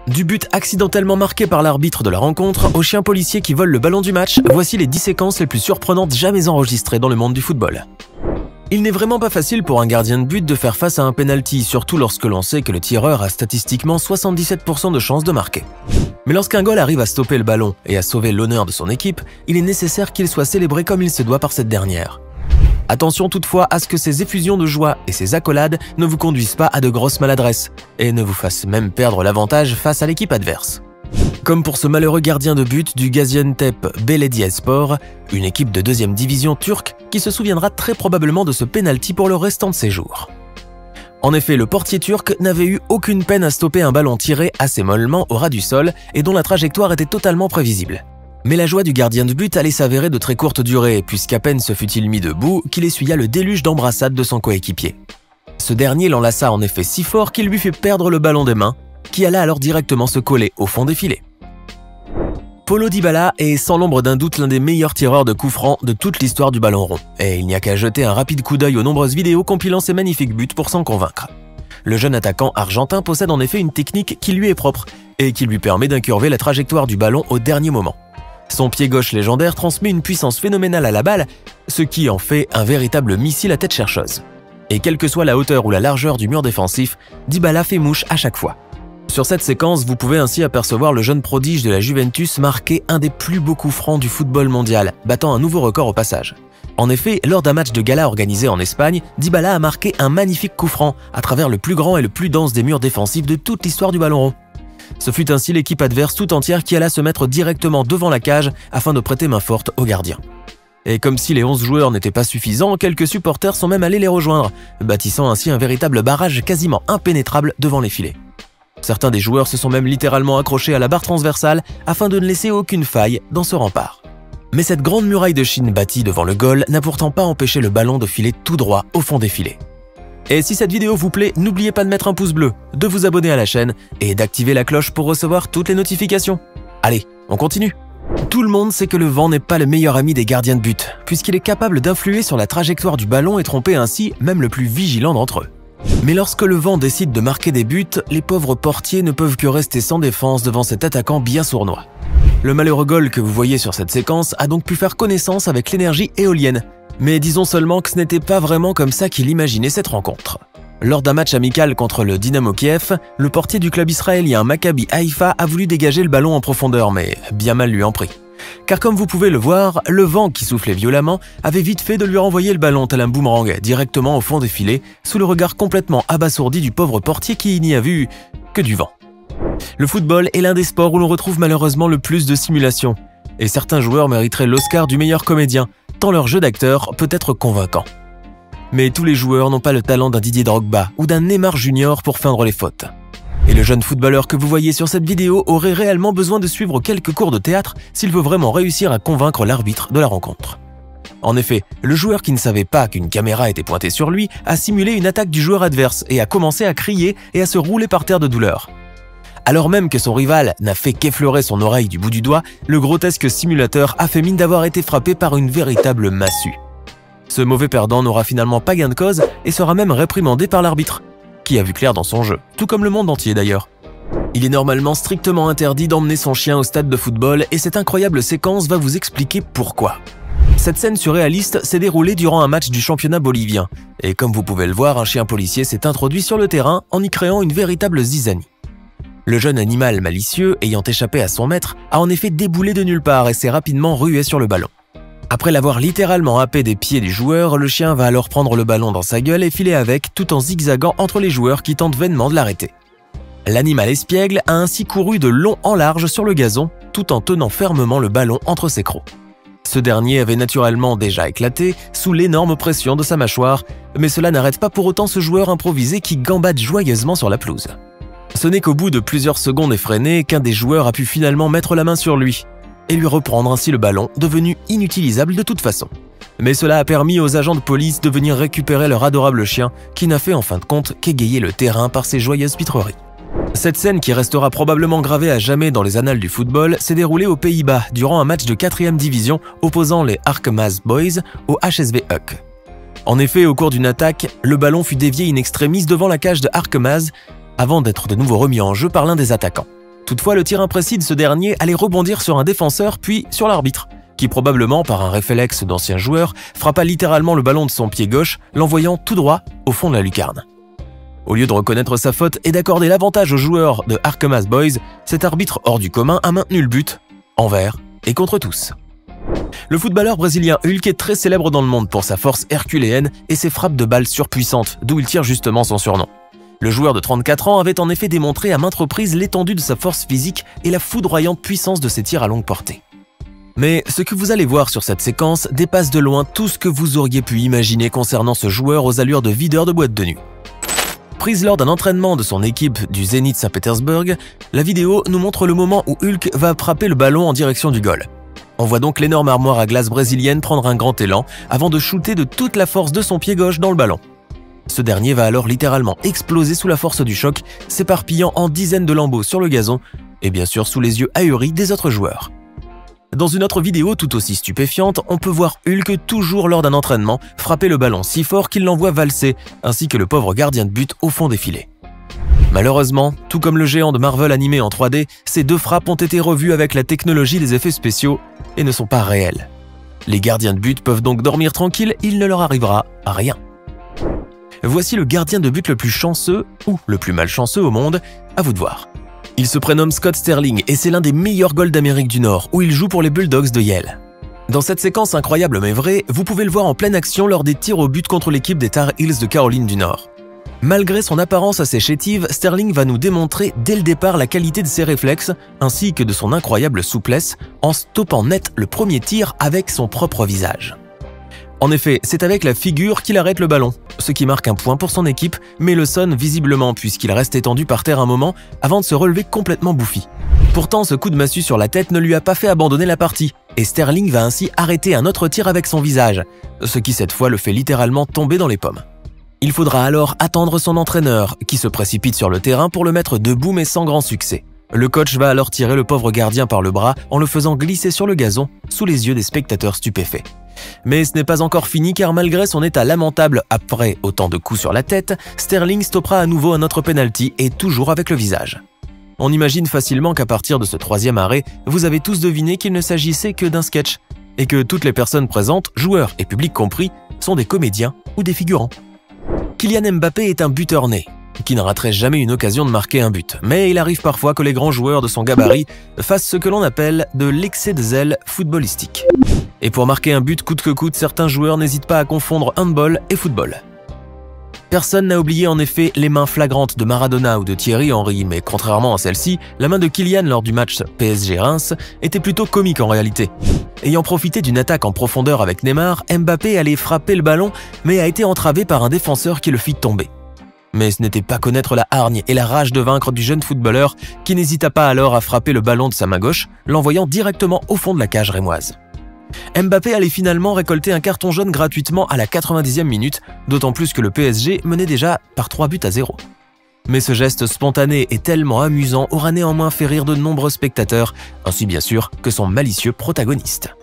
Du but accidentellement marqué par l'arbitre de la rencontre au chien policier qui vole le ballon du match, voici les 10 séquences les plus surprenantes jamais enregistrées dans le monde du football. Il n'est vraiment pas facile pour un gardien de but de faire face à un penalty, surtout lorsque l'on sait que le tireur a statistiquement 77% de chances de marquer. Mais lorsqu'un goal arrive à stopper le ballon et à sauver l'honneur de son équipe, il est nécessaire qu'il soit célébré comme il se doit par cette dernière. Attention toutefois à ce que ces effusions de joie et ces accolades ne vous conduisent pas à de grosses maladresses et ne vous fassent même perdre l'avantage face à l'équipe adverse. Comme pour ce malheureux gardien de but du Gaziantep Belediyespor, une équipe de 2e division turque qui se souviendra très probablement de ce penalty pour le restant de ses jours. En effet, le portier turc n'avait eu aucune peine à stopper un ballon tiré assez mollement au ras du sol et dont la trajectoire était totalement prévisible. Mais la joie du gardien de but allait s'avérer de très courte durée, puisqu'à peine se fut-il mis debout qu'il essuya le déluge d'embrassades de son coéquipier. Ce dernier l'enlaça en effet si fort qu'il lui fit perdre le ballon des mains, qui alla alors directement se coller au fond des filets. Paulo Dybala est sans l'ombre d'un doute l'un des meilleurs tireurs de coups francs de toute l'histoire du ballon rond, et il n'y a qu'à jeter un rapide coup d'œil aux nombreuses vidéos compilant ses magnifiques buts pour s'en convaincre. Le jeune attaquant argentin possède en effet une technique qui lui est propre, et qui lui permet d'incurver la trajectoire du ballon au dernier moment. Son pied gauche légendaire transmet une puissance phénoménale à la balle, ce qui en fait un véritable missile à tête chercheuse. Et quelle que soit la hauteur ou la largeur du mur défensif, Dybala fait mouche à chaque fois. Sur cette séquence, vous pouvez ainsi apercevoir le jeune prodige de la Juventus marquer un des plus beaux coups francs du football mondial, battant un nouveau record au passage. En effet, lors d'un match de gala organisé en Espagne, Dybala a marqué un magnifique coup franc à travers le plus grand et le plus dense des murs défensifs de toute l'histoire du ballon rond. Ce fut ainsi l'équipe adverse tout entière qui alla se mettre directement devant la cage afin de prêter main forte aux gardiens. Et comme si les 11 joueurs n'étaient pas suffisants, quelques supporters sont même allés les rejoindre, bâtissant ainsi un véritable barrage quasiment impénétrable devant les filets. Certains des joueurs se sont même littéralement accrochés à la barre transversale afin de ne laisser aucune faille dans ce rempart. Mais cette grande muraille de Chine bâtie devant le goal n'a pourtant pas empêché le ballon de filer tout droit au fond des filets. Et si cette vidéo vous plaît, n'oubliez pas de mettre un pouce bleu, de vous abonner à la chaîne et d'activer la cloche pour recevoir toutes les notifications. Allez, on continue. Tout le monde sait que le vent n'est pas le meilleur ami des gardiens de but, puisqu'il est capable d'influer sur la trajectoire du ballon et tromper ainsi même le plus vigilant d'entre eux. Mais lorsque le vent décide de marquer des buts, les pauvres portiers ne peuvent que rester sans défense devant cet attaquant bien sournois. Le malheureux goal que vous voyez sur cette séquence a donc pu faire connaissance avec l'énergie éolienne. Mais disons seulement que ce n'était pas vraiment comme ça qu'il imaginait cette rencontre. Lors d'un match amical contre le Dynamo Kiev, le portier du club israélien Maccabi Haïfa a voulu dégager le ballon en profondeur, mais bien mal lui en prit. Car comme vous pouvez le voir, le vent qui soufflait violemment avait vite fait de lui renvoyer le ballon tel un boomerang directement au fond des filets, sous le regard complètement abasourdi du pauvre portier qui n'y a vu que du vent. Le football est l'un des sports où l'on retrouve malheureusement le plus de simulation, et certains joueurs mériteraient l'Oscar du meilleur comédien, tant leur jeu d'acteur peut être convaincant. Mais tous les joueurs n'ont pas le talent d'un Didier Drogba ou d'un Neymar Junior pour feindre les fautes. Et le jeune footballeur que vous voyez sur cette vidéo aurait réellement besoin de suivre quelques cours de théâtre s'il veut vraiment réussir à convaincre l'arbitre de la rencontre. En effet, le joueur qui ne savait pas qu'une caméra était pointée sur lui a simulé une attaque du joueur adverse et a commencé à crier et à se rouler par terre de douleur. Alors même que son rival n'a fait qu'effleurer son oreille du bout du doigt, le grotesque simulateur a fait mine d'avoir été frappé par une véritable massue. Ce mauvais perdant n'aura finalement pas gain de cause et sera même réprimandé par l'arbitre, qui a vu clair dans son jeu, tout comme le monde entier d'ailleurs. Il est normalement strictement interdit d'emmener son chien au stade de football et cette incroyable séquence va vous expliquer pourquoi. Cette scène surréaliste s'est déroulée durant un match du championnat bolivien, et comme vous pouvez le voir, un chien policier s'est introduit sur le terrain en y créant une véritable zizanie. Le jeune animal malicieux, ayant échappé à son maître, a en effet déboulé de nulle part et s'est rapidement rué sur le ballon. Après l'avoir littéralement happé des pieds du joueur, le chien va alors prendre le ballon dans sa gueule et filer avec, tout en zigzagant entre les joueurs qui tentent vainement de l'arrêter. L'animal espiègle a ainsi couru de long en large sur le gazon, tout en tenant fermement le ballon entre ses crocs. Ce dernier avait naturellement déjà éclaté sous l'énorme pression de sa mâchoire, mais cela n'arrête pas pour autant ce joueur improvisé qui gambade joyeusement sur la pelouse. Ce n'est qu'au bout de plusieurs secondes effrénées qu'un des joueurs a pu finalement mettre la main sur lui et lui reprendre ainsi le ballon, devenu inutilisable de toute façon. Mais cela a permis aux agents de police de venir récupérer leur adorable chien qui n'a fait en fin de compte qu'égayer le terrain par ses joyeuses pitreries. Cette scène, qui restera probablement gravée à jamais dans les annales du football, s'est déroulée aux Pays-Bas durant un match de 4e division opposant les Harkemaas Boys au HSV Uck. En effet, au cours d'une attaque, le ballon fut dévié in extremis devant la cage de Harkemaas avant d'être de nouveau remis en jeu par l'un des attaquants. Toutefois, le tir imprécis de ce dernier allait rebondir sur un défenseur puis sur l'arbitre, qui probablement, par un réflexe d'ancien joueur, frappa littéralement le ballon de son pied gauche, l'envoyant tout droit au fond de la lucarne. Au lieu de reconnaître sa faute et d'accorder l'avantage aux joueurs de Arkamas Boys, cet arbitre hors du commun a maintenu le but, envers et contre tous. Le footballeur brésilien Hulk est très célèbre dans le monde pour sa force herculéenne et ses frappes de balles surpuissantes, d'où il tire justement son surnom. Le joueur de 34 ans avait en effet démontré à maintes reprises l'étendue de sa force physique et la foudroyante puissance de ses tirs à longue portée. Mais ce que vous allez voir sur cette séquence dépasse de loin tout ce que vous auriez pu imaginer concernant ce joueur aux allures de videur de boîte de nuit. Prise lors d'un entraînement de son équipe du Zénith Saint-Pétersbourg, la vidéo nous montre le moment où Hulk va frapper le ballon en direction du goal. On voit donc l'énorme armoire à glace brésilienne prendre un grand élan avant de shooter de toute la force de son pied gauche dans le ballon. Ce dernier va alors littéralement exploser sous la force du choc, s'éparpillant en dizaines de lambeaux sur le gazon et bien sûr sous les yeux ahuris des autres joueurs. Dans une autre vidéo tout aussi stupéfiante, on peut voir Hulk toujours lors d'un entraînement frapper le ballon si fort qu'il l'envoie valser, ainsi que le pauvre gardien de but au fond des filets. Malheureusement, tout comme le géant de Marvel animé en 3D, ces deux frappes ont été revues avec la technologie des effets spéciaux et ne sont pas réelles. Les gardiens de but peuvent donc dormir tranquilles, il ne leur arrivera rien. Voici le gardien de but le plus chanceux, ou le plus malchanceux au monde, à vous de voir. Il se prénomme Scott Sterling et c'est l'un des meilleurs goals d'Amérique du Nord, où il joue pour les Bulldogs de Yale. Dans cette séquence incroyable mais vraie, vous pouvez le voir en pleine action lors des tirs au but contre l'équipe des Tar Heels de Caroline du Nord. Malgré son apparence assez chétive, Sterling va nous démontrer dès le départ la qualité de ses réflexes, ainsi que de son incroyable souplesse, en stoppant net le premier tir avec son propre visage. En effet, c'est avec la figure qu'il arrête le ballon, ce qui marque un point pour son équipe, mais le sonne visiblement puisqu'il reste étendu par terre un moment avant de se relever complètement bouffi. Pourtant, ce coup de massue sur la tête ne lui a pas fait abandonner la partie, et Sterling va ainsi arrêter un autre tir avec son visage, ce qui cette fois le fait littéralement tomber dans les pommes. Il faudra alors attendre son entraîneur, qui se précipite sur le terrain pour le mettre debout mais sans grand succès. Le coach va alors tirer le pauvre gardien par le bras en le faisant glisser sur le gazon, sous les yeux des spectateurs stupéfaits. Mais ce n'est pas encore fini car malgré son état lamentable après autant de coups sur la tête, Sterling stoppera à nouveau un autre penalty et toujours avec le visage. On imagine facilement qu'à partir de ce troisième arrêt, vous avez tous deviné qu'il ne s'agissait que d'un sketch et que toutes les personnes présentes, joueurs et public compris, sont des comédiens ou des figurants. Kylian Mbappé est un buteur né, qui ne raterait jamais une occasion de marquer un but, mais il arrive parfois que les grands joueurs de son gabarit fassent ce que l'on appelle de l'excès de zèle footballistique. Et pour marquer un but coûte que coûte, certains joueurs n'hésitent pas à confondre handball et football. Personne n'a oublié en effet les mains flagrantes de Maradona ou de Thierry Henry, mais contrairement à celle-ci, la main de Kylian lors du match PSG-Reims était plutôt comique en réalité. Ayant profité d'une attaque en profondeur avec Neymar, Mbappé allait frapper le ballon, mais a été entravé par un défenseur qui le fit tomber. Mais ce n'était pas connaître la hargne et la rage de vaincre du jeune footballeur qui n'hésita pas alors à frapper le ballon de sa main gauche, l'envoyant directement au fond de la cage rémoise. Mbappé allait finalement récolter un carton jaune gratuitement à la 90e minute, d'autant plus que le PSG menait déjà par 3-0. Mais ce geste spontané et tellement amusant aura néanmoins fait rire de nombreux spectateurs, ainsi bien sûr que son malicieux protagoniste.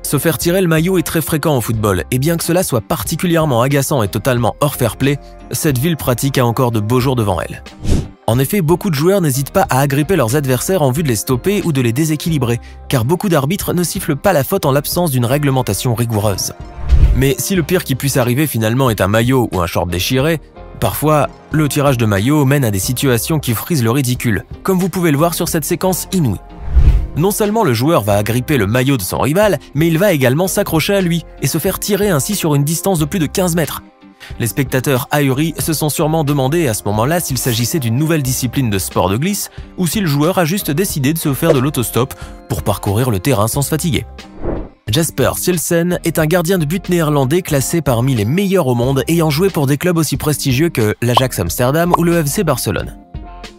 Se faire tirer le maillot est très fréquent au football, et bien que cela soit particulièrement agaçant et totalement hors fair play, cette vile pratique a encore de beaux jours devant elle. En effet, beaucoup de joueurs n'hésitent pas à agripper leurs adversaires en vue de les stopper ou de les déséquilibrer, car beaucoup d'arbitres ne sifflent pas la faute en l'absence d'une réglementation rigoureuse. Mais si le pire qui puisse arriver finalement est un maillot ou un short déchiré, parfois, le tirage de maillot mène à des situations qui frisent le ridicule, comme vous pouvez le voir sur cette séquence inouïe. Non seulement le joueur va agripper le maillot de son rival, mais il va également s'accrocher à lui et se faire tirer ainsi sur une distance de plus de 15 mètres. Les spectateurs ahuris se sont sûrement demandé à ce moment-là s'il s'agissait d'une nouvelle discipline de sport de glisse ou si le joueur a juste décidé de se faire de l'autostop pour parcourir le terrain sans se fatiguer. Jasper Silsen est un gardien de but néerlandais classé parmi les meilleurs au monde ayant joué pour des clubs aussi prestigieux que l'Ajax Amsterdam ou le FC Barcelone.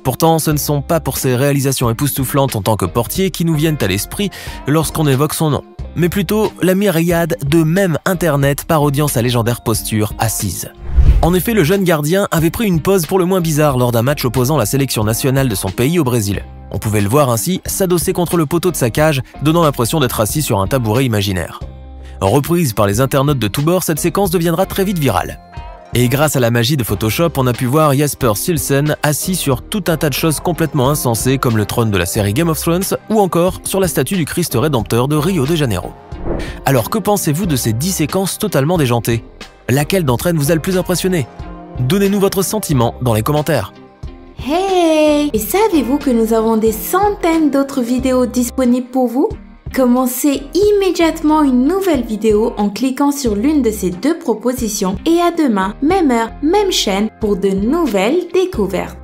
Pourtant, ce ne sont pas pour ses réalisations époustouflantes en tant que portier qui nous viennent à l'esprit lorsqu'on évoque son nom, mais plutôt la myriade de mèmes internet parodiant sa légendaire posture assise. En effet, le jeune gardien avait pris une pose pour le moins bizarre lors d'un match opposant la sélection nationale de son pays au Brésil. On pouvait le voir ainsi s'adosser contre le poteau de sa cage, donnant l'impression d'être assis sur un tabouret imaginaire. Reprise par les internautes de tous bords, cette séquence deviendra très vite virale. Et grâce à la magie de Photoshop, on a pu voir Jesper Silsen assis sur tout un tas de choses complètement insensées comme le trône de la série Game of Thrones ou encore sur la statue du Christ Rédempteur de Rio de Janeiro. Alors que pensez-vous de ces 10 séquences totalement déjantées? Laquelle d'entre elles vous a le plus impressionné? Donnez-nous votre sentiment dans les commentaires. Hey! Et savez-vous que nous avons des centaines d'autres vidéos disponibles pour vous? Commencez immédiatement une nouvelle vidéo en cliquant sur l'une de ces deux propositions et à demain, même heure, même chaîne pour de nouvelles découvertes.